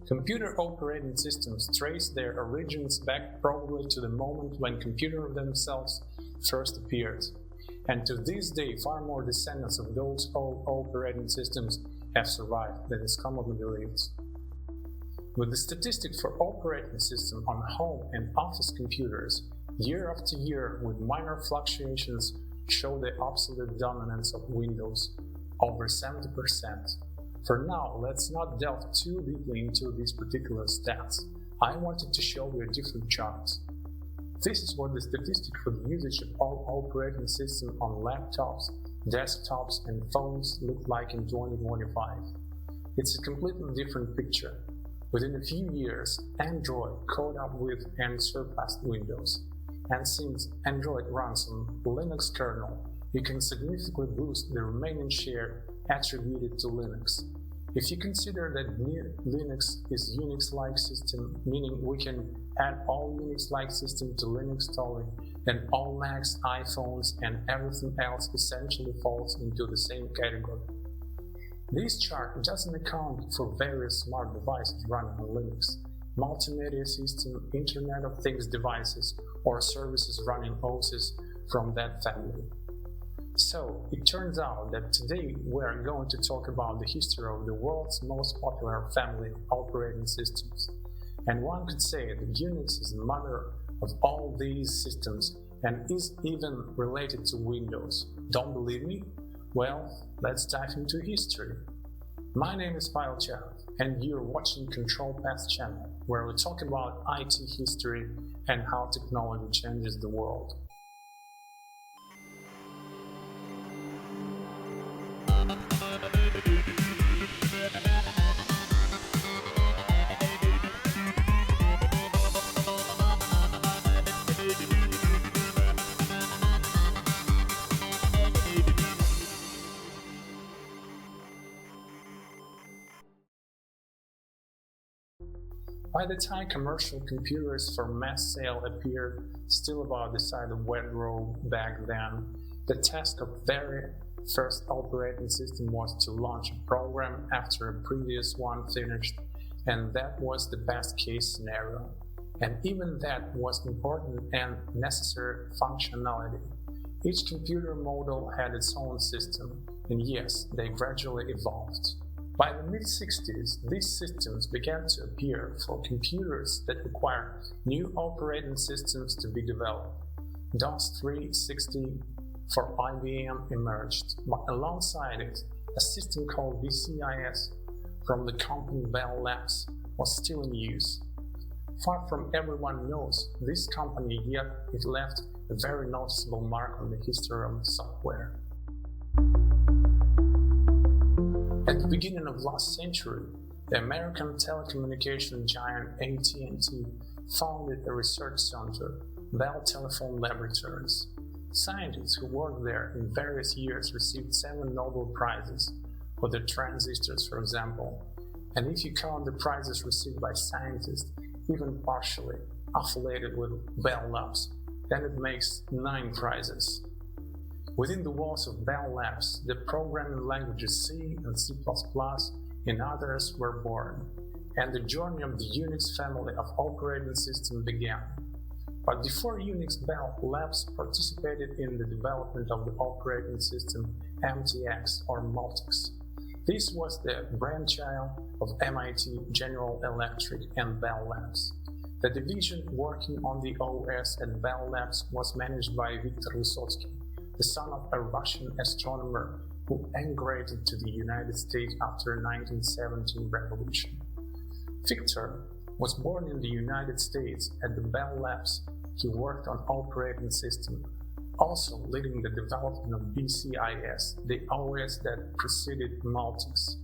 Computer operating systems trace their origins back probably to the moment when computers themselves first appeared. And to this day, far more descendants of those old operating systems have survived than is commonly believed. With the statistics for operating system on home and office computers, year after year with minor fluctuations show the absolute dominance of Windows, over 70%. For now, let's not delve too deeply into these particular stats. I wanted to show you a different chart. This is what the statistic for the usage of all operating systems on laptops, desktops and phones look like in 2025. It's a completely different picture. Within a few years, Android caught up with and surpassed Windows. And since Android runs on Linux kernel, you can significantly boost the remaining share attributed to Linux. If you consider that Linux is Unix-like system, meaning we can add all Unix-like system to Linux totally, then all Macs, iPhones and everything else essentially falls into the same category. This chart doesn't account for various smart devices running on Linux, multimedia system, Internet of Things devices, or services running OSs from that family. So, it turns out that today we are going to talk about the history of the world's most popular family of operating systems. And one could say that Unix is the mother of all these systems and is even related to Windows. Don't believe me? Well, let's dive into history. My name is Pavel Cherov, and you're watching Ctrl+Past channel, where we talk about IT history and how technology changes the world. By the time commercial computers for mass sale appeared, still about the size of wet roll back then, the task of very first operating system was to launch a program after a previous one finished, and that was the best case scenario. And even that was important and necessary functionality. Each computer model had its own system, and yes, they gradually evolved. By the mid-60s, these systems began to appear for computers that required new operating systems to be developed. DOS 3.60 for IBM emerged, but alongside it, a system called VCIS from the company Bell Labs was still in use. Far from everyone knows this company, yet it left a very noticeable mark on the history of software. At the beginning of last century, the American telecommunication giant AT&T founded a research center, Bell Telephone Laboratories. Scientists who worked there in various years received 7 Nobel Prizes for their transistors, for example. And if you count the prizes received by scientists, even partially affiliated with Bell Labs, then it makes 9 prizes. Within the walls of Bell Labs, the programming languages C and C++ and others were born, and the journey of the Unix family of operating systems began. But before Unix, Bell Labs participated in the development of the operating system MTX or Multics. This was the brainchild of MIT, General Electric and Bell Labs. The division working on the OS at Bell Labs was managed by Viktor Vysotsky, the son of a Russian astronomer who emigrated to the United States after the 1917 revolution. Victor was born in the United States. At the Bell Labs, he worked on operating system, also leading the development of VCIS, the OS that preceded Multics.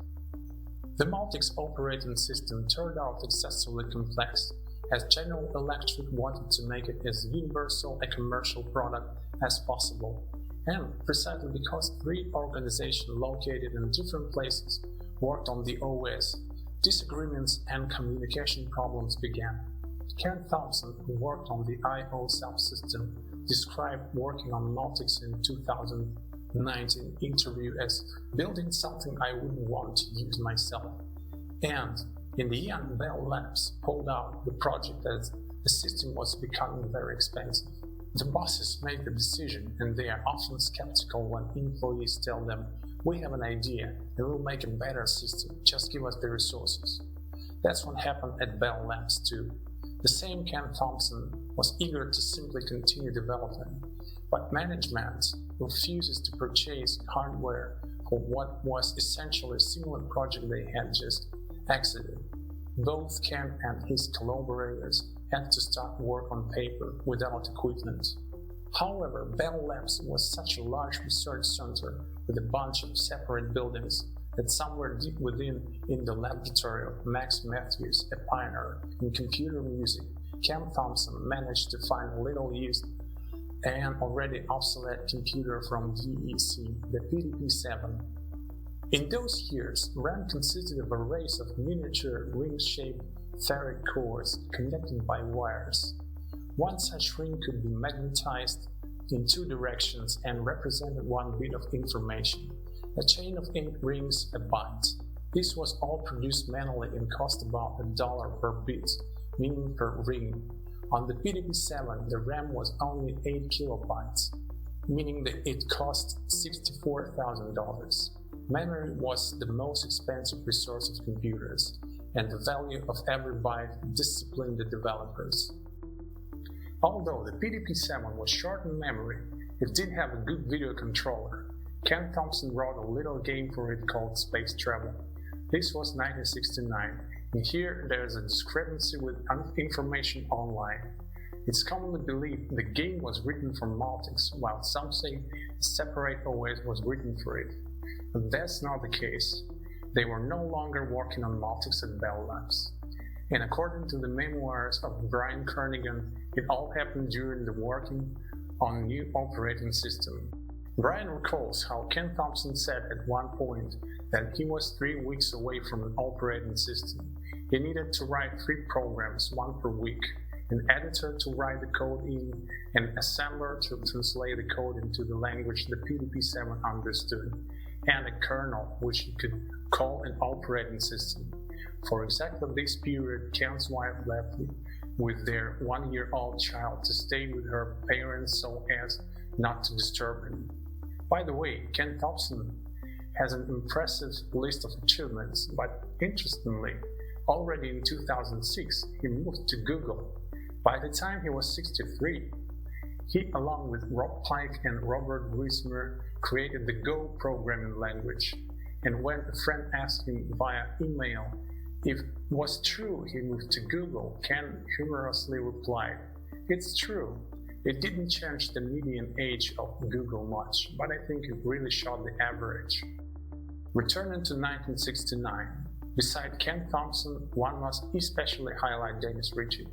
The Multics operating system turned out excessively complex, as General Electric wanted to make it as universal a commercial product as possible. And precisely because 3 organizations located in different places worked on the OS, disagreements and communication problems began. Ken Thompson, who worked on the I/O subsystem, described working on Multics in 2019 interview as building something I wouldn't want to use myself. And In the end, Bell Labs pulled out the project as the system was becoming very expensive. The bosses make the decision, and they are often skeptical when employees tell them, "We have an idea and we'll make a better system, just give us the resources." That's what happened at Bell Labs too. The same Ken Thompson was eager to simply continue developing, but management refuses to purchase hardware for what was essentially a similar project they had just exited. Both Ken and his collaborators had to start work on paper without equipment. However, Bell Labs was such a large research center with a bunch of separate buildings that somewhere deep within, in the laboratory of Max Matthews, a pioneer in computer music, Ken Thompson managed to find a little-used and already obsolete computer from DEC, the PDP-7. In those years, RAM consisted of arrays of miniature ring-shaped ferrite cores connected by wires. One such ring could be magnetized in two directions and represented one bit of information. A chain of 8 rings a byte. This was all produced manually and cost about $1 per bit, meaning per ring. On the PDP-7, the RAM was only 8 kilobytes, meaning that it cost $64,000. Memory was the most expensive resource of computers, and the value of every byte disciplined the developers. Although the PDP-7 was short in memory, it did have a good video controller. Ken Thompson wrote a little game for it called Space Travel. This was 1969, and here there is a discrepancy with information online. It's commonly believed the game was written for Multics, while some say a separate OS was written for it. But that's not the case. They were no longer working on Multics at Bell Labs. And according to the memoirs of Brian Kernighan, it all happened during the working on a new operating system. Brian recalls how Ken Thompson said at one point that he was 3 weeks away from an operating system. He needed to write 3 programs, 1 per week, an editor to write the code in, an assembler to translate the code into the language the PDP-7 understood, and a kernel which he could call an operating system. For exactly this period, Ken's wife left with their 1-year-old child to stay with her parents so as not to disturb him. By the way, Ken Thompson has an impressive list of achievements, but interestingly, already in 2006, he moved to Google. By the time he was 63, he, along with Rob Pike and Robert Wismer, created the Go programming language. And when a friend asked him via email if it was true he moved to Google, Ken humorously replied, "It's true. It didn't change the median age of Google much, but I think it really shot the average." Returning to 1969, beside Ken Thompson, one must especially highlight Dennis Ritchie,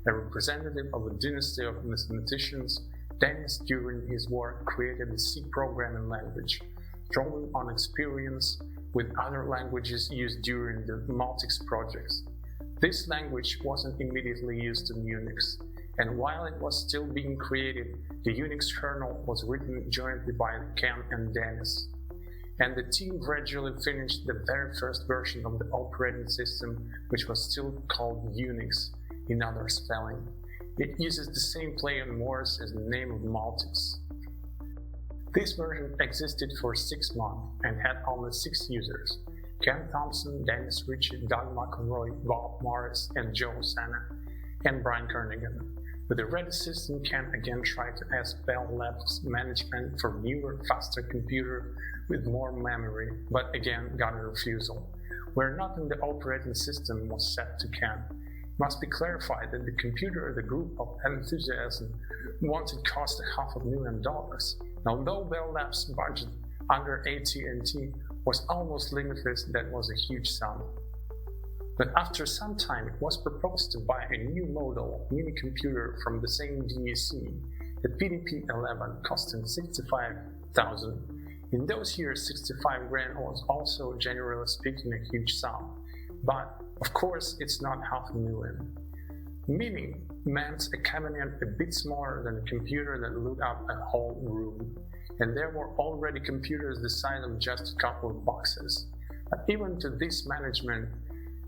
a representative of a dynasty of mathematicians. Dennis, during his work, created the C programming language, drawing on experience with other languages used during the Multics projects. This language wasn't immediately used in UNIX, and while it was still being created, the UNIX kernel was written jointly by Ken and Dennis. And the team gradually finished the very first version of the operating system, which was still called UNIX, in other spelling. It uses the same play on words as the name of Multics. This version existed for 6 months and had only 6 users: Ken Thompson, Dennis Ritchie, Doug McElroy, Bob Morris, and Joe Sana, and Brian Kernighan. With the ready system, Ken again tried to ask Bell Labs management for newer, faster computer with more memory, but again got a refusal. Where nothing the operating system was set to Ken. It must be clarified that the computer the group of enthusiasm wanted cost $500,000. Although Bell Labs' budget under AT&T was almost limitless, that was a huge sum. But after some time, it was proposed to buy a new model mini computer from the same DEC, the PDP-11, costing $65,000. In those years, $65,000 was also, generally speaking, a huge sum. But, of course, it's not $500,000. Mini meant a cabinet a bit smaller than a computer that looked up a whole room. And there were already computers the size of just a couple of boxes. But even to this management,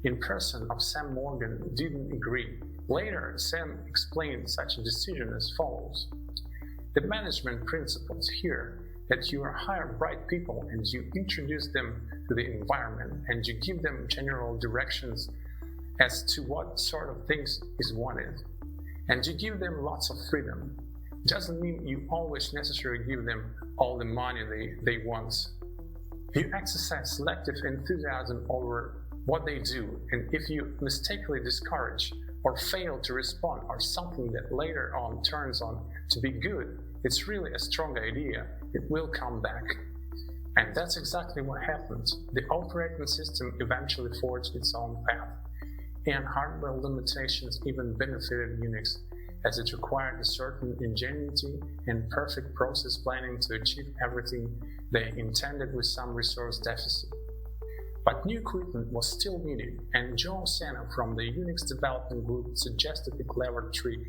in person of Sam Morgan didn't agree. Later, Sam explained such a decision as follows. The management principles here that you hire bright people and you introduce them to the environment and you give them general directions as to what sort of things is wanted. And you give them lots of freedom. Doesn't mean you always necessarily give them all the money they want. You exercise selective enthusiasm over what they do, and if you mistakenly discourage or fail to respond or something that later on turns on to be good, it's really a strong idea, it will come back. And that's exactly what happened. The operating system eventually forged its own path, and hardware limitations even benefited UNIX, as it required a certain ingenuity and perfect process planning to achieve everything they intended with some resource deficit. But new equipment was still needed, and Joe Senna from the UNIX development group suggested a clever trick.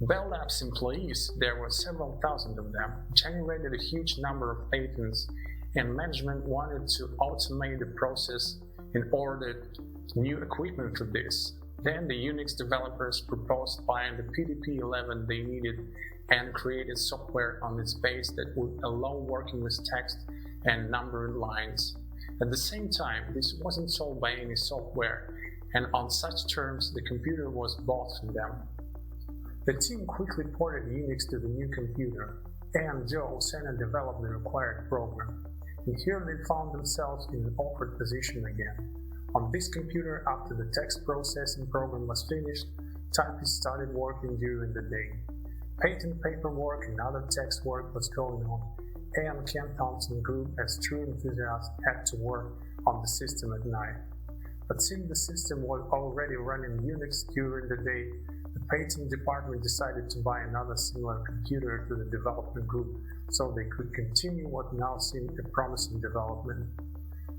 Bell Labs employees, there were several thousand of them, generated a huge number of patents, and management wanted to automate the process and ordered new equipment for this. Then the UNIX developers proposed buying the PDP-11 they needed and created software on its base that would allow working with text and numbered lines. At the same time, this wasn't sold by any software, and on such terms the computer was bought from them. The team quickly ported UNIX to the new computer, and Joe Senna developed the required program. And here they found themselves in an awkward position again. On this computer, after the text processing program was finished, typists started working during the day. Patent paperwork and other text work was going on, and Ken Thompson group as true enthusiasts had to work on the system at night. But since the system was already running UNIX during the day, the patent department decided to buy another similar computer to the development group so they could continue what now seemed a promising development.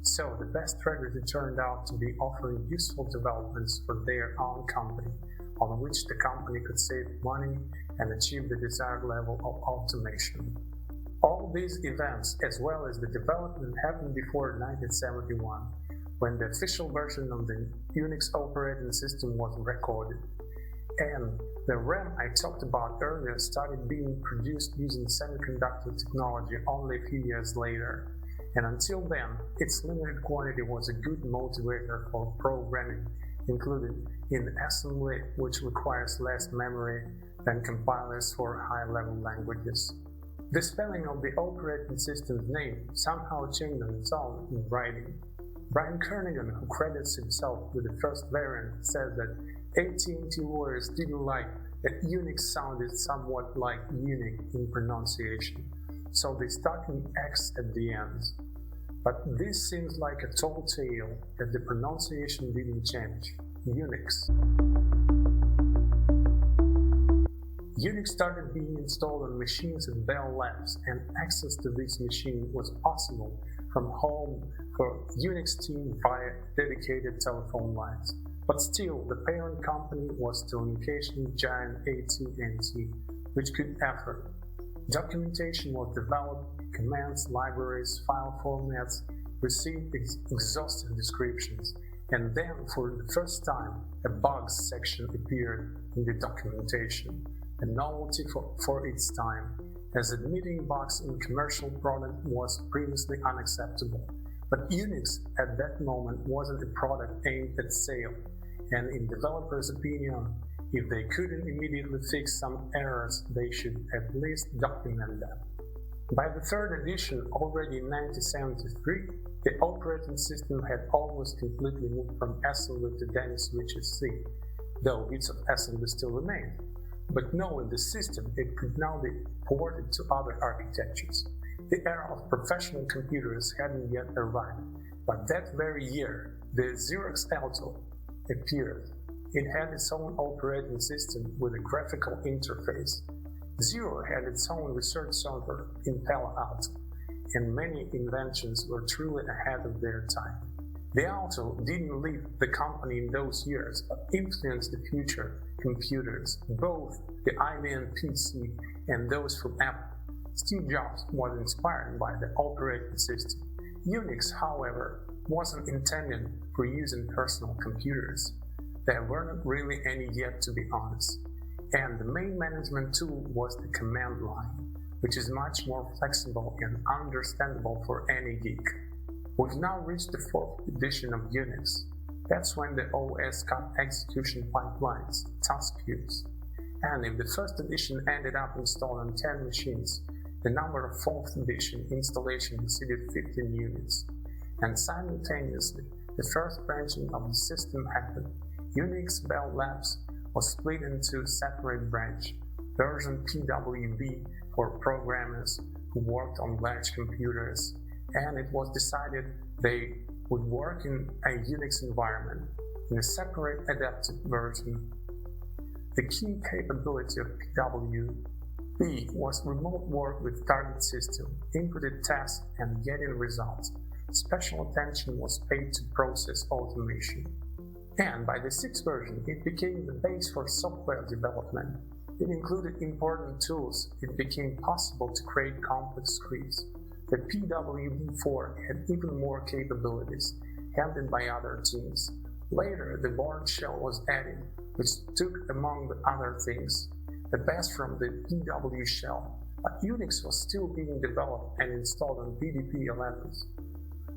So the best strategy turned out to be offering useful developments for their own company, on which the company could save money and achieve the desired level of automation. All these events, as well as the development, happened before 1971, when the official version of the UNIX operating system was recorded. And the RAM I talked about earlier started being produced using semiconductor technology only a few years later. And until then, its limited quantity was a good motivator for programming, including in assembly, which requires less memory than compilers for high-level languages. The spelling of the operating system's name somehow changed on its own in writing. Brian Kernighan, who credits himself with the first variant, said that AT&T lawyers didn't like that UNIX sounded somewhat like UNIX in pronunciation, so they stuck an X at the end. But this seems like a tall tale that the pronunciation didn't change. UNIX. UNIX started being installed on machines at Bell Labs, and access to this machine was possible from home for UNIX team via dedicated telephone lines. But still, the parent company was telecommunications giant AT&T, which could effort. Documentation was developed, commands, libraries, file formats received exhaustive descriptions, and then for the first time a bugs section appeared in the documentation, a novelty for its time, as admitting bugs in commercial product was previously unacceptable. But UNIX at that moment wasn't a product aimed at sale, and in developers' opinion, if they couldn't immediately fix some errors, they should at least document them. By the third edition, already in 1973, the operating system had almost completely moved from assembly to Dennis Ritchie's C, though bits of assembly still remained. But knowing the system, it could now be ported to other architectures. The era of professional computers hadn't yet arrived, but that very year, the Xerox Alto appeared. It had its own operating system with a graphical interface. Xero had its own research server in Palo Alto, and many inventions were truly ahead of their time. The Alto didn't leave the company in those years, but influenced the future computers, both the IBM PC and those from Apple. Steve Jobs was inspired by the operating system. UNIX, however, wasn't intended for use in personal computers. There weren't really any yet, to be honest. And the main management tool was the command line, which is much more flexible and understandable for any geek. We've now reached the 4th edition of UNIX. That's when the OS got execution pipelines, task queues. And if the 1st edition ended up installed on 10 machines, the number of 4th edition installation exceeded 15 units. And simultaneously, the first branching of the system happened. UNIX Bell Labs was split into a separate branch, version PWB for programmers who worked on large computers, and it was decided they would work in a UNIX environment in a separate adapted version. The key capability of PWB was remote work with target system, inputted tasks, and getting results. Special attention was paid to process automation. And by the 6th version, it became the base for software development. It included important tools. It became possible to create complex scripts. The PWB4 had even more capabilities, handled by other teams. Later, the board shell was added, which took, among the other things, the best from the PW shell, but UNIX was still being developed and installed on BDP-11s.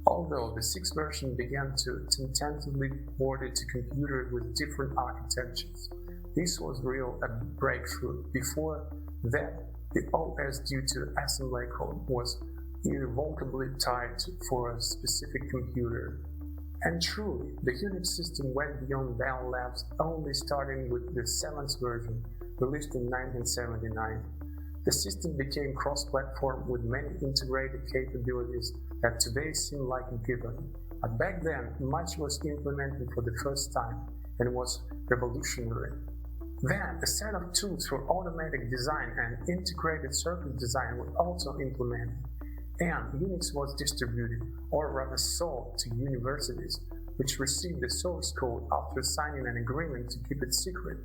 Although the 6th version began to tentatively port it to computers with different architectures, this was really a breakthrough. Before that, the OS due to assembly code was irrevocably tied for a specific computer. And truly, the UNIX system went beyond Bell Labs, only starting with the 7th version, released in 1979. The system became cross-platform with many integrated capabilities that today seem like a given. But back then, much was implemented for the first time and was revolutionary. Then, a set of tools for automatic design and integrated circuit design were also implemented, and Unix was distributed, or rather sold, to universities, which received the source code after signing an agreement to keep it secret.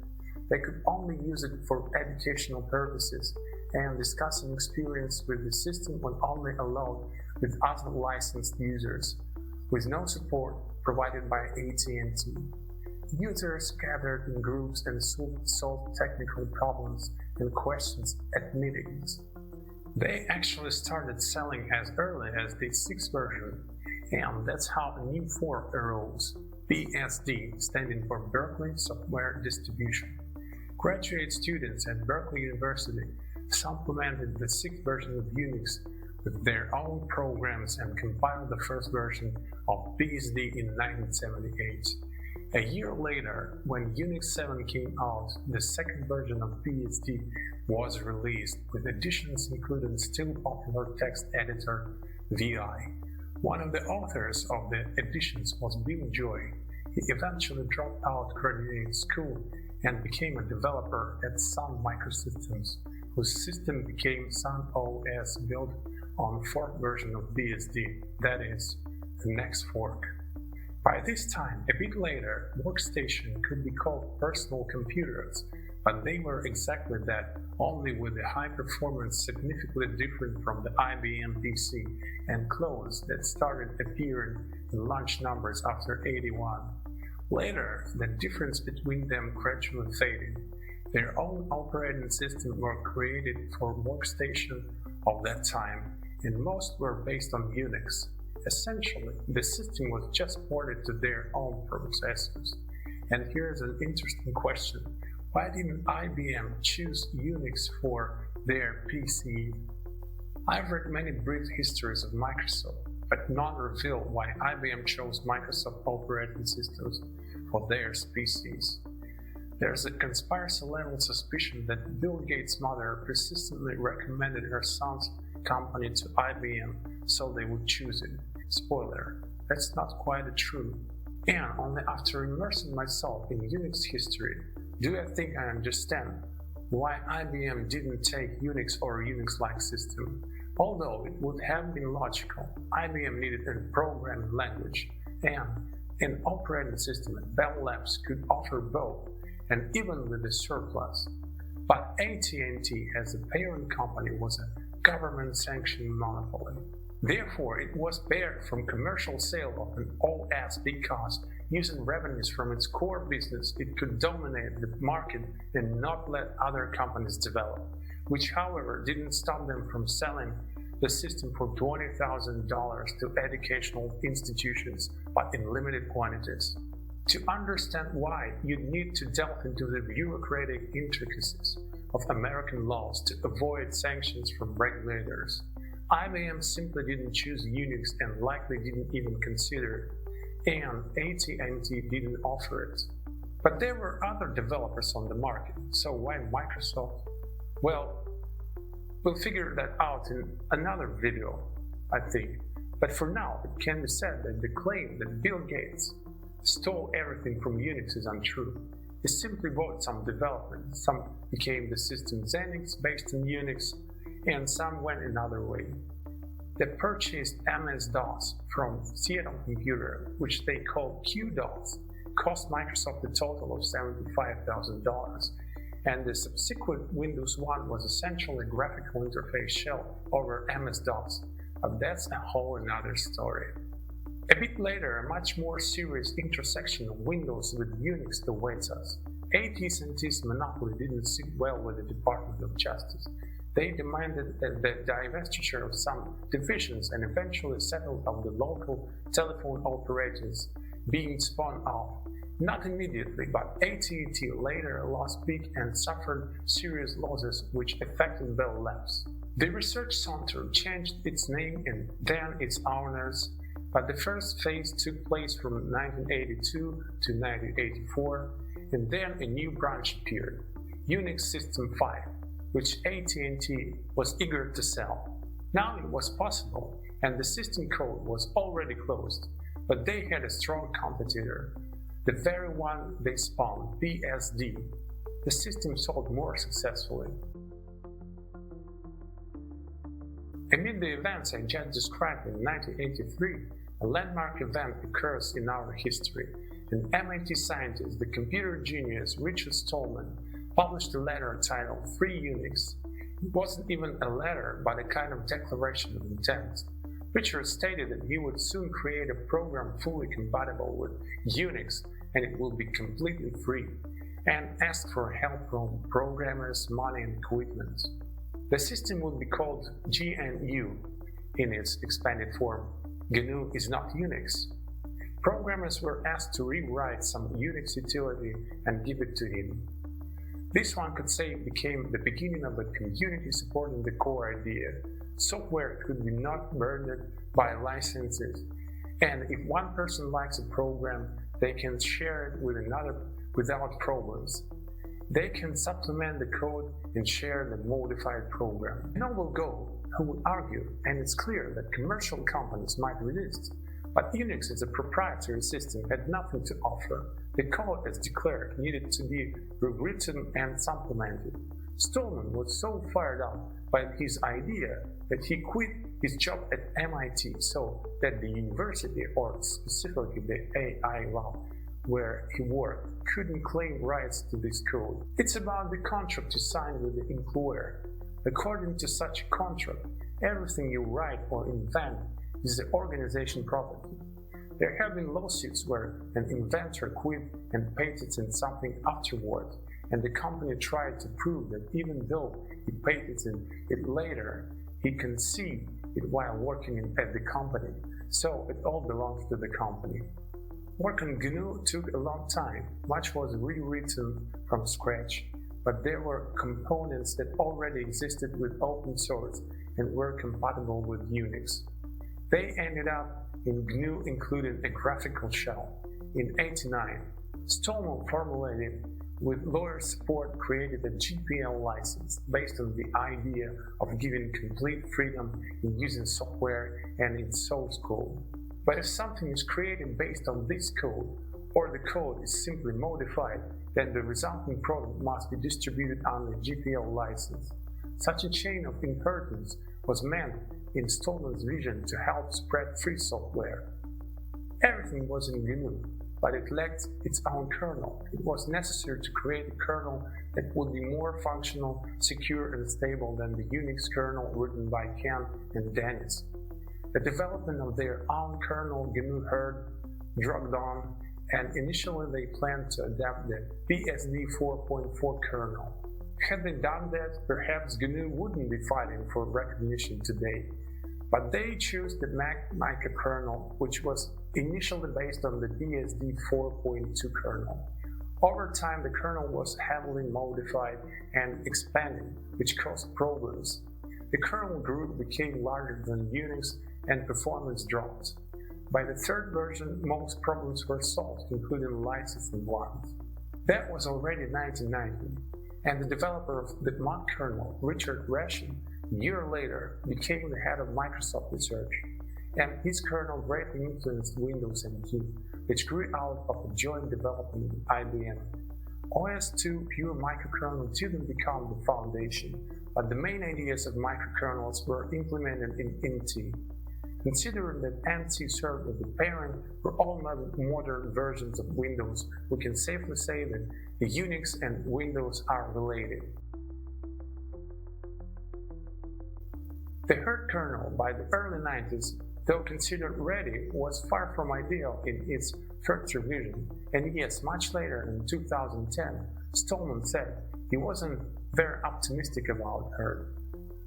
They could only use it for educational purposes, and discussing experience with the system was only allowed with other licensed users, with no support provided by AT&T. Users gathered in groups and solved technical problems and questions at meetings. They actually started selling as early as the 6th version, and that's how a new fork arose, BSD, standing for Berkeley Software Distribution. Graduate students at Berkeley University supplemented the 6th version of Unix with their own programs and compiled the first version of BSD in 1978. A year later, when Unix 7 came out, the 2nd version of BSD was released, with additions including still popular text editor VI. One of the authors of the additions was Bill Joy. He eventually dropped out graduate school and became a developer at Sun Microsystems, whose system became Sun OS, built on the 4th version of BSD, that is, the next fork. By this time, a bit later, workstation could be called personal computers, but they were exactly that, only with a high performance significantly different from the IBM PC and clones that started appearing in large numbers after '81. Later, the difference between them gradually faded. Their own operating systems were created for workstation of that time, and most were based on Unix. Essentially, the system was just ported to their own processors. And here's an interesting question. Why didn't IBM choose Unix for their PC? I've read many brief histories of Microsoft, but none reveal why IBM chose Microsoft operating systems for their PCs. There's a conspiracy-level suspicion that Bill Gates' mother persistently recommended her son's company to IBM so they would choose it. Spoiler, that's not quite true. And only after immersing myself in Unix history do I think I understand why IBM didn't take Unix or Unix-like system. Although it would have been logical, IBM needed a programming language, and an operating system at Bell Labs could offer both, and even with a surplus. But AT&T as a parent company was a government-sanctioned monopoly. Therefore, it was barred from commercial sale of an OS because, using revenues from its core business, it could dominate the market and not let other companies develop, which however didn't stop them from selling the system for $20,000 to educational institutions, but in limited quantities. To understand why, you'd need to delve into the bureaucratic intricacies of American laws to avoid sanctions from regulators. IBM simply didn't choose Unix and likely didn't even consider it, and AT&T didn't offer it. But there were other developers on the market, so why Microsoft? Well, we'll figure that out in another video, I think. But for now, it can be said that the claim that Bill Gates stole everything from Unix is untrue. He simply bought some development. Some became the system Xenix based on Unix, and some went another way. They purchased MS-DOS from Seattle Computer, which they called QDOS, cost Microsoft a total of $75,000, and the subsequent Windows 1 was essentially a graphical interface shell over MS-DOS, but that's a whole another story. A bit later, a much more serious intersection of Windows with Unix awaits us. AT&T's monopoly didn't sit well with the Department of Justice. They demanded the divestiture of some divisions and eventually settled on the local telephone operators being spun off. Not immediately, but AT&T later lost big and suffered serious losses which affected Bell Labs. The Research Center changed its name and then its owners, but the first phase took place from 1982 to 1984, and then a new branch appeared, Unix System 5, which AT&T was eager to sell. Now it was possible, and the system code was already closed, but they had a strong competitor, the very one they spun, BSD. The system sold more successfully. Amid the events I just described in 1983, a landmark event occurs in our history. An MIT scientist, the computer genius Richard Stallman, published a letter titled Free Unix. It wasn't even a letter, but a kind of declaration of intent. Richard stated that he would soon create a program fully compatible with Unix and it will be completely free, and asked for help from programmers, money and equipment. The system would be called GNU in its expanded form. GNU is not Unix. Programmers were asked to rewrite some Unix utility and give it to him. This one could say became the beginning of a community supporting the core idea. Software could be not burdened by licenses, and if one person likes a program, they can share it with another without problems. They can supplement the code and share the modified program. No will go who would argue, and it's clear that commercial companies might resist. But Unix as a proprietary system had nothing to offer. The code as declared needed to be rewritten and supplemented. Stallman was so fired up by his idea that he quit his job at MIT so that the university, or specifically the AI lab where he worked, couldn't claim rights to this code. It's about the contract you sign with the employer. According to such a contract, everything you write or invent is the organization property. There have been lawsuits where an inventor quit and patented something afterward, and the company tried to prove that even though he patented it later, he conceived it while working at the company, so it all belongs to the company. Work on GNU took a long time. Much was rewritten from scratch, but there were components that already existed with open source and were compatible with Unix. They ended up in GNU including a graphical shell. In '89, Stallman formulated with lawyer support created a GPL license based on the idea of giving complete freedom in using software and its source code. But if something is created based on this code, or the code is simply modified, then the resulting product must be distributed under GPL license. Such a chain of inheritance was meant in Stallman's vision to help spread free software. Everything was in GNU, but it lacked its own kernel. It was necessary to create a kernel that would be more functional, secure, and stable than the Unix kernel written by Ken and Dennis. the development of their own kernel GNU Herd dragged on, and initially they planned to adapt the BSD 4.4 kernel. Had they done that, perhaps GNU wouldn't be fighting for recognition today. But they chose the Mac microkernel, which was initially based on the BSD 4.2 kernel. Over time, the kernel was heavily modified and expanded, which caused problems. The kernel group became larger than Unix and performance dropped. By the third version, most problems were solved, including licensing ones. That was already 1990, and the developer of the Mac kernel, Richard Rashid, a year later became the head of Microsoft Research, and his kernel greatly influenced Windows NT, which grew out of a joint development with IBM. OS/2 pure microkernel didn't become the foundation, but the main ideas of microkernels were implemented in NT. Considering that NT served as the parent for all modern versions of Windows, we can safely say that the Unix and Windows are related. The Herd kernel by the early 90s, though considered ready, was far from ideal in its first revision, and yes, much later in 2010, Stallman said he wasn't very optimistic about Herd.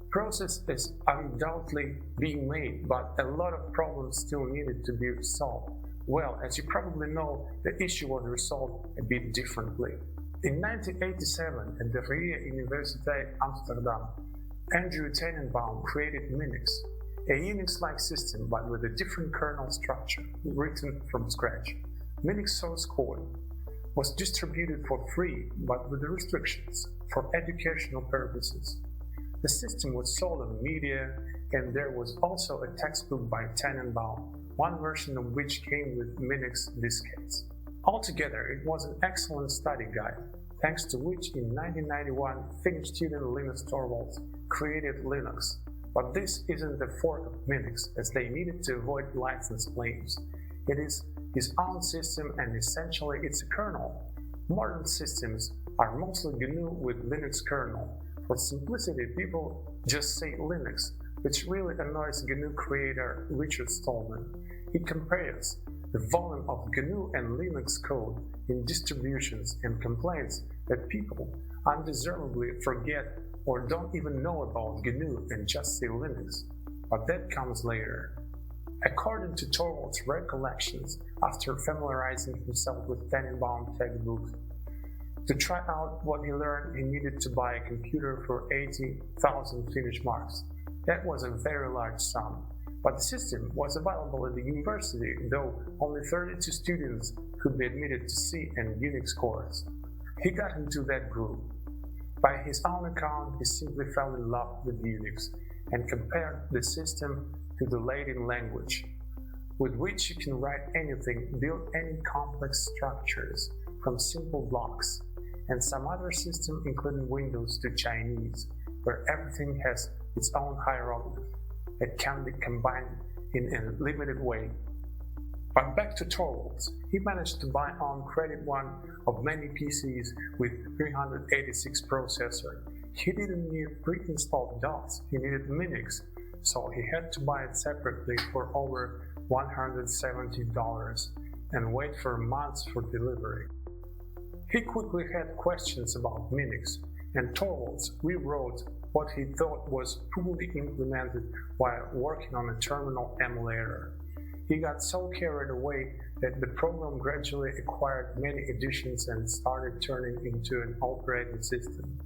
Progress is undoubtedly being made, but a lot of problems still needed to be solved. Well, as you probably know, the issue was resolved a bit differently. In 1987, at the Vrije Universiteit Amsterdam, Andrew Tannenbaum created UNIX, a Unix-like system but with a different kernel structure, written from scratch. UNIX source code was distributed for free but with restrictions for educational purposes. The system was sold on media, and there was also a textbook by Tannenbaum, one version of which came with UNIX diskettes. Altogether, it was an excellent study guide, thanks to which in 1991 Finnish student Linus Torvalds created Linux. But this isn't a fork of UNIX, as they needed to avoid license claims. It is his own system, and essentially it's a kernel. Modern systems are mostly GNU with Linux kernel. For simplicity, people just say Linux, which really annoys GNU creator Richard Stallman. He compares the volume of GNU and Linux code in distributions and complains that people undeservedly forget or don't even know about GNU and just say Linux. But that comes later. According to Torvalds' recollections, after familiarizing himself with Tannenbaum textbooks, to try out what he learned, he needed to buy a computer for 80,000 Finnish marks. That was a very large sum. But the system was available at the university, though only 32 students could be admitted to C and Unix course. He got into that group. By his own account, he simply fell in love with Unix and compared the system to the Latin language, with which you can write anything, build any complex structures from simple blocks, and some other system including Windows to Chinese, where everything has its own hierarchy that can be combined in a limited way. But back to Torvalds, he managed to buy on credit one of many PCs with 386 processor. He didn't need pre-installed DOS, he needed Unix, so he had to buy it separately for over $170 and wait for months for delivery. He quickly had questions about Unix, and Torvalds rewrote what he thought was poorly implemented while working on a terminal emulator. He got so carried away that the program gradually acquired many editions and started turning into an operating system.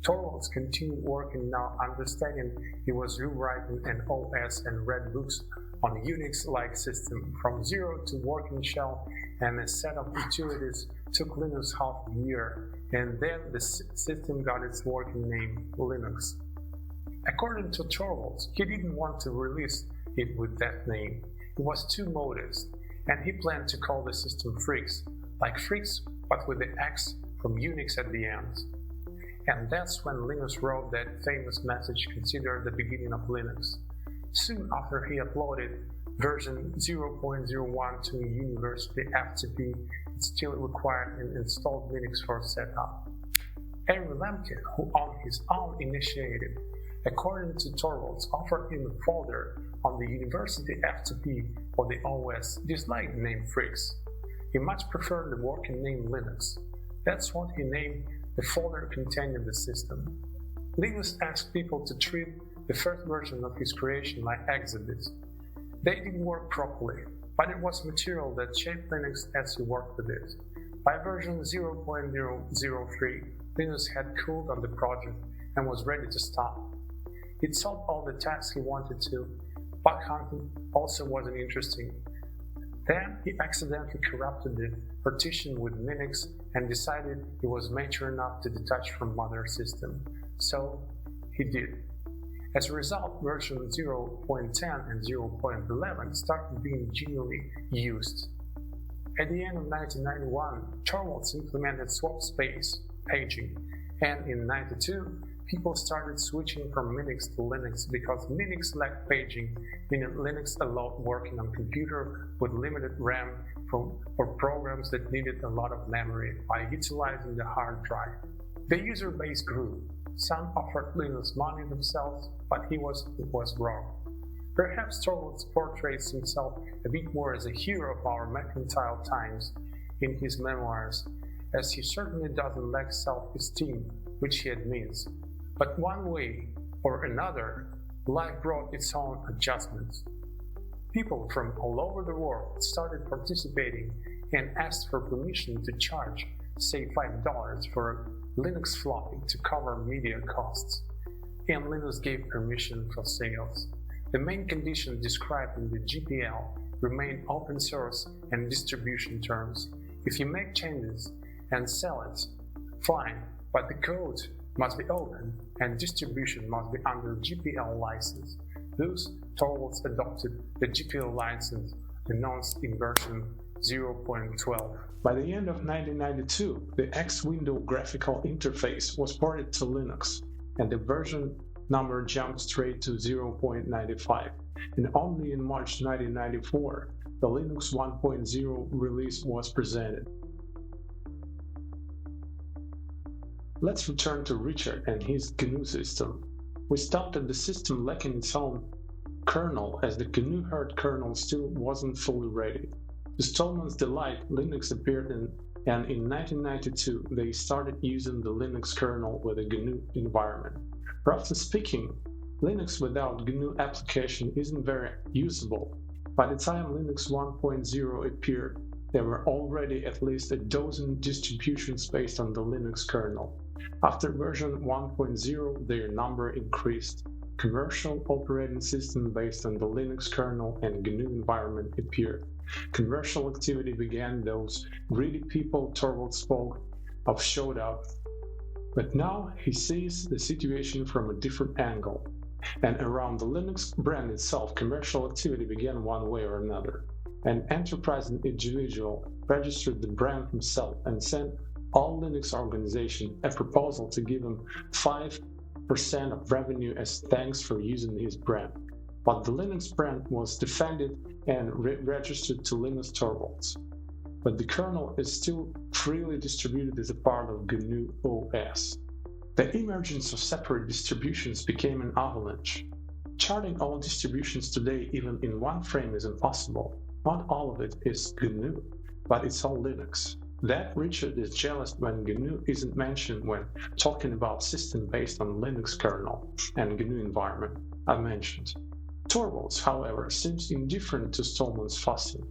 Torvalds continued working, now understanding he was rewriting an OS and read books on a Unix-like system from zero to working shell, and a set of utilities took Linux half a year, and then the system got its working name, Linux. According to Torvalds, he didn't want to release it with that name. It was too modest, and he planned to call the system Freaks, like Freaks but with the X from Unix at the end. And that's when Linus wrote that famous message considered the beginning of Linux. Soon after he uploaded version 0.01 to a university FTP, it still required an installed Linux for setup. Aaron Lemke, who on his own initiated according to Torvalds, offered him a folder on the university FTP for the OS, disliked the name Freaks. He much preferred the working name Linux. That's what he named the folder containing the system. Linus asked people to treat the first version of his creation like exhibits. They didn't work properly, but it was material that shaped Linux as he worked with it. By version 0.003, Linus had cooled on the project and was ready to stop. He'd solved all the tasks he wanted to. Bug hunting also wasn't interesting. Then he accidentally corrupted the partition with Unix and decided he was mature enough to detach from mother system. So he did. As a result, version 0.10 and 0.11 started being generally used. At the end of 1991, Torvalds implemented swap space paging, and in 1992, people started switching from Unix to Linux because Unix lacked paging, meaning Linux allowed working on computer with limited RAM for programs that needed a lot of memory by utilizing the hard drive. The user base grew. Some offered Linus money themselves, but he was wrong. Perhaps Torvalds portrays himself a bit more as a hero of our mercantile times in his memoirs, as he certainly doesn't lack self-esteem, which he admits. But one way or another, life brought its own adjustments. People from all over the world started participating and asked for permission to charge, say $5 for a Linux floppy to cover media costs, and Linus gave permission for sales. The main condition described in the GPL remain open source and distribution terms. If you make changes and sell it, fine, but the code must be open and distribution must be under GPL license. Thus, Torvalds adopted the GPL license announced in version 0.12. By the end of 1992, the X-Window graphical interface was ported to Linux, and the version number jumped straight to 0.95. And only in March 1994, the Linux 1.0 release was presented. Let's return to Richard and his GNU system. We stopped at the system lacking its own kernel, as the GNU hard kernel still wasn't fully ready. To Stallman's delight, Linux appeared and in 1992 they started using the Linux kernel with a GNU environment. Roughly speaking, Linux without GNU application isn't very usable. By the time Linux 1.0 appeared, there were already at least a dozen distributions based on the Linux kernel. After version 1.0, their number increased. Commercial operating systems based on the Linux kernel and GNU environment appeared. Commercial activity began. Those greedy people Torvalds spoke of showed up. But now he sees the situation from a different angle. And around the Linux brand itself, commercial activity began one way or another. An enterprising individual registered the brand himself and sent all Linux organizations a proposal to give him 5% of revenue as thanks for using his brand. But the Linux brand was defended and registered to Linus Torvalds. But the kernel is still freely distributed as a part of GNU OS. The emergence of separate distributions became an avalanche. Charting all distributions today even in one frame is impossible. Not all of it is GNU, but it's all Linux. That Richard is jealous when GNU isn't mentioned when talking about system based on Linux kernel and GNU environment I mentioned. Torvalds, however, seems indifferent to Stallman's fussing.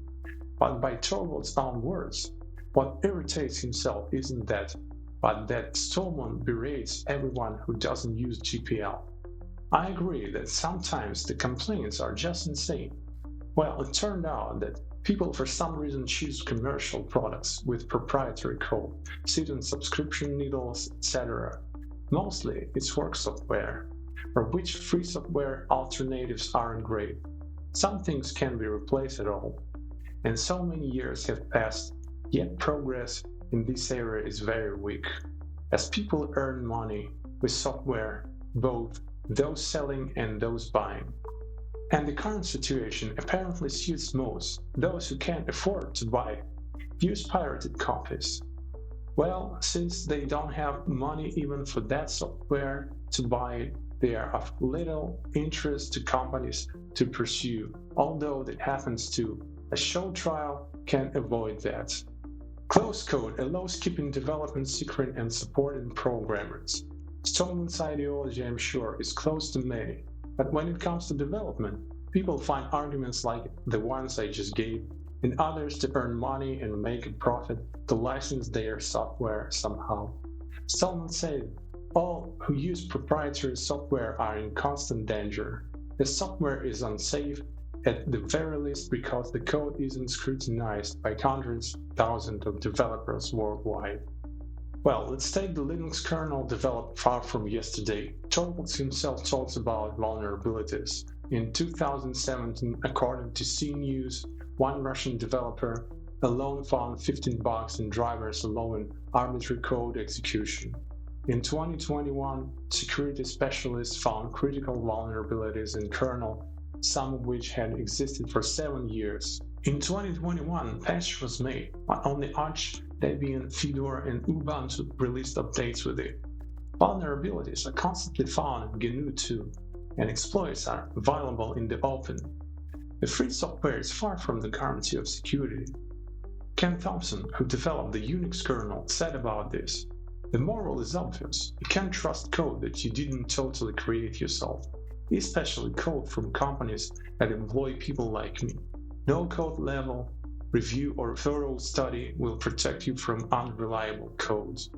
But by Torvalds' own words, what irritates himself isn't that, but that Stallman berates everyone who doesn't use GPL. I agree that sometimes the complaints are just insane. Well, it turned out that people for some reason choose commercial products with proprietary code, sit on subscription needles, etc. Mostly it's work software, for which free software alternatives aren't great. Some things can be replaced at all. And so many years have passed, yet progress in this area is very weak, as people earn money with software, both those selling and those buying. And the current situation apparently suits most those who can't afford to buy, use pirated copies. Well, since they don't have money even for that software to buy it, they are of little interest to companies to pursue, although that happens to. A show trial can avoid that. Closed code allows keeping development secret and supporting programmers. Stallman's ideology, I'm sure, is close to many, but when it comes to development, people find arguments like the ones I just gave, and others to earn money and make a profit to license their software somehow. Stallman said, all who use proprietary software are in constant danger. The software is unsafe, at the very least because the code isn't scrutinized by hundreds, thousands of developers worldwide. Well, let's take the Linux kernel developed far from yesterday. Torvalds himself talks about vulnerabilities. In 2017, according to CNews, one Russian developer alone found 15 bugs in drivers allowing arbitrary code execution. In 2021, security specialists found critical vulnerabilities in kernel, some of which had existed for 7 years. In 2021, patch was made, but only Arch, Debian, Fedora, and Ubuntu released updates with it. Vulnerabilities are constantly found in GNU too, and exploits are available in the open. The free software is far from the guarantee of security. Ken Thompson, who developed the UNIX kernel, said about this, "The moral is obvious. You can't trust code that you didn't totally create yourself, especially code from companies that employ people like me. No code level review or thorough study will protect you from unreliable codes."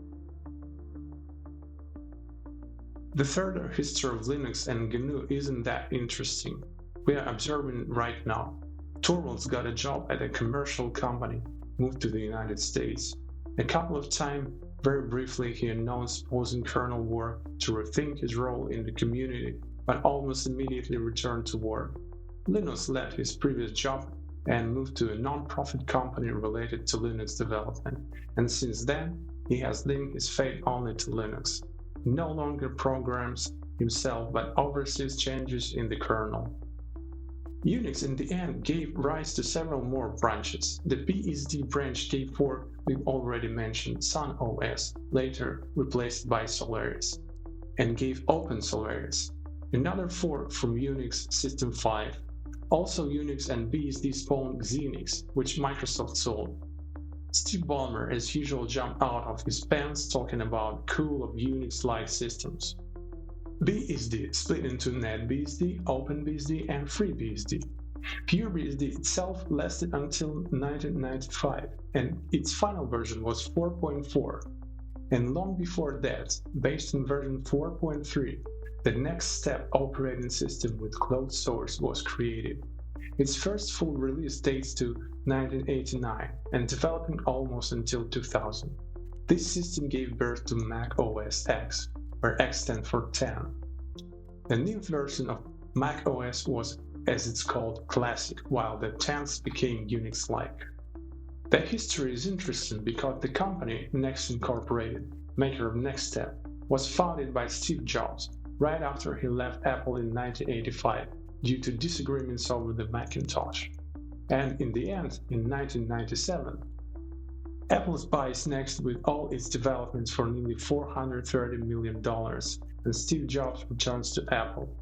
The further history of Linux and GNU isn't that interesting. We are observing right now. Torvalds got a job at a commercial company, moved to the United States. A couple of times, very briefly, he announced posing kernel war to rethink his role in the community, but almost immediately returned to work. Linus left his previous job and moved to a non-profit company related to Linux development, and since then, he has linked his fate only to Linux. He no longer programs himself but oversees changes in the kernel. Unix in the end gave rise to several more branches. The BSD branch gave fork we've already mentioned, Sun OS, later replaced by Solaris, and gave Open Solaris, another fork from Unix System 5. Also Unix and BSD spawned Xenix, which Microsoft sold. Steve Ballmer, as usual, jumped out of his pants talking about cool of Unix-like systems. BSD split into NetBSD, OpenBSD, and FreeBSD. PureBSD itself lasted until 1995, and its final version was 4.4. And long before that, based on version 4.3, the next step operating system with closed source was created. Its first full release dates to 1989 and developing almost until 2000. This system gave birth to macOS X, where X stands for 10. The 9th version of macOS was, as it's called, Classic, while the 10th became Unix-like. The history is interesting because the company, Next Incorporated, maker of NextStep, was founded by Steve Jobs right after he left Apple in 1985 due to disagreements over the Macintosh. And in the end, in 1997, Apple buys Next with all its developments for nearly $430 million, and Steve Jobs returns to Apple.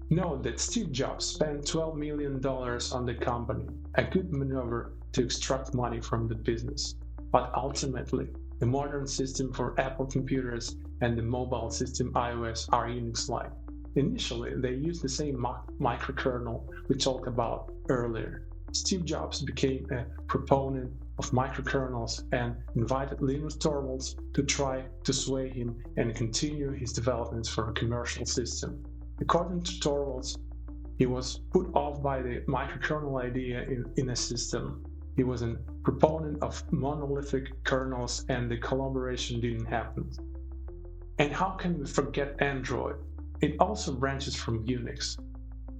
Note that Steve Jobs spent $12 million on the company, a good maneuver to extract money from the business. But ultimately, the modern system for Apple computers and the mobile system iOS are Unix-like. Initially, they used the same microkernel we talked about earlier. Steve Jobs became a proponent of microkernels and invited Linus Torvalds to try to sway him and continue his developments for a commercial system. According to Torvalds, he was put off by the microkernel idea in a system. He was a proponent of monolithic kernels and the collaboration didn't happen. And how can we forget Android? It also branches from Unix.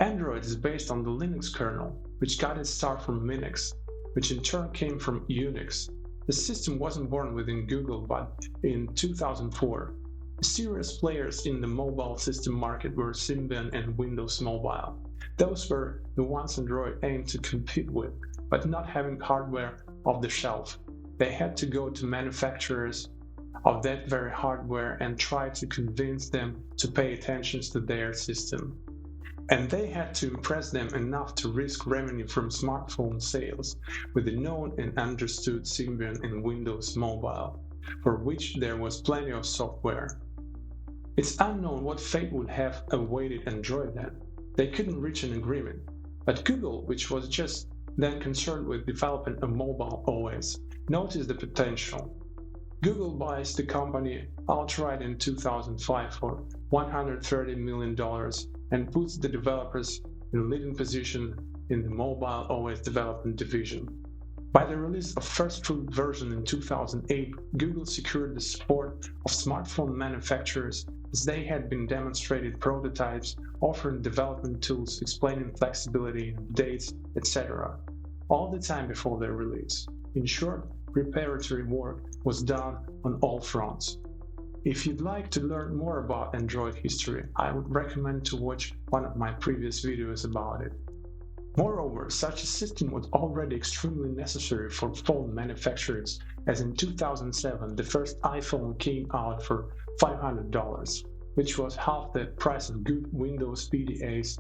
Android is based on the Linux kernel, which got its start from Minix, which in turn came from Unix. The system wasn't born within Google, but in 2004. Serious players in the mobile system market were Symbian and Windows Mobile. Those were the ones Android aimed to compete with, but not having hardware off the shelf. They had to go to manufacturers of that very hardware and tried to convince them to pay attention to their system. And they had to impress them enough to risk revenue from smartphone sales with the known and understood Symbian and Windows Mobile, for which there was plenty of software. It's unknown what fate would have awaited Android then. They couldn't reach an agreement. But Google, which was just then concerned with developing a mobile OS, noticed the potential. Google buys the company outright in 2005 for $130 million and puts the developers in a leading position in the mobile OS development division. By the release of first fruit version in 2008, Google secured the support of smartphone manufacturers as they had been demonstrated prototypes offering development tools explaining flexibility, dates, etc. all the time before their release. In short, preparatory work was done on all fronts. If you'd like to learn more about Android history, I would recommend to watch one of my previous videos about it. Moreover, such a system was already extremely necessary for phone manufacturers, as in 2007 the first iPhone came out for $500, which was half the price of good Windows PDAs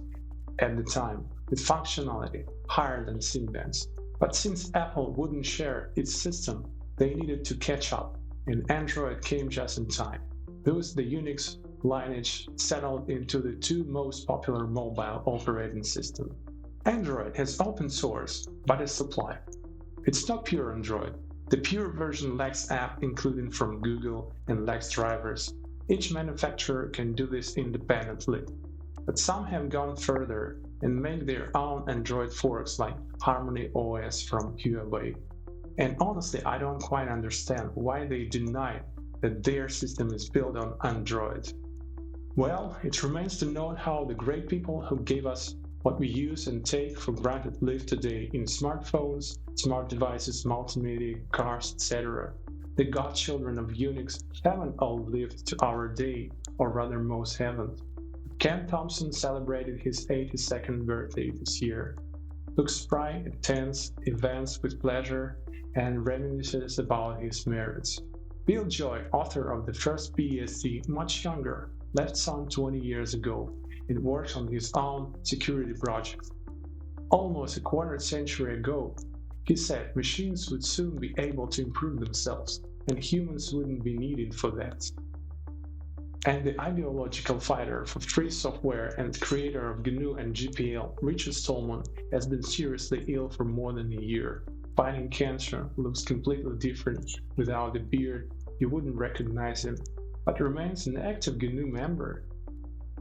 at the time, with functionality higher than Symbian's. But since Apple wouldn't share its system, they needed to catch up, and Android came just in time. Thus, the UNIX lineage settled into the two most popular mobile operating systems. Android has open source, but is supply. It's not pure Android. The pure version lacks app including from Google and lacks drivers. Each manufacturer can do this independently. But some have gone further and make their own Android forks like Harmony OS from Huawei. And honestly, I don't quite understand why they deny that their system is built on Android. Well, it remains to note how the great people who gave us what we use and take for granted live today in smartphones, smart devices, multimedia, cars, etc. The godchildren of UNIX haven't all lived to our day, or rather most haven't. Ken Thompson celebrated his 82nd birthday this year. Luke Spry attends events with pleasure and reminisces about his merits. Bill Joy, author of the first BSD, much younger, left some 20 years ago and works on his own security project. Almost a quarter century ago, he said machines would soon be able to improve themselves and humans wouldn't be needed for that. And the ideological fighter for free software and creator of GNU and GPL, Richard Stallman, has been seriously ill for more than a year. Fighting cancer, looks completely different without a beard, you wouldn't recognize him, but remains an active GNU member.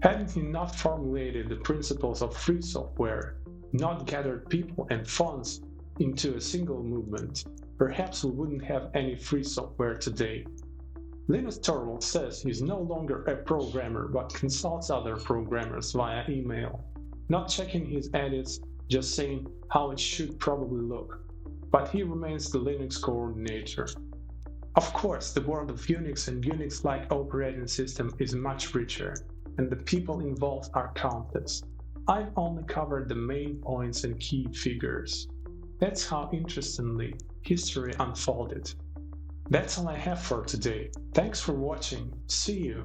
Hadn't he not formulated the principles of free software, not gathered people and funds into a single movement, perhaps we wouldn't have any free software today. Linus Torvalds says he's no longer a programmer but consults other programmers via email, not checking his edits, just saying how it should probably look. But he remains the Linux coordinator. Of course, the world of Unix and Unix-like operating system is much richer, and the people involved are countless. I've only covered the main points and key figures. That's how interestingly history unfolded. That's all I have for today. Thanks for watching. See you.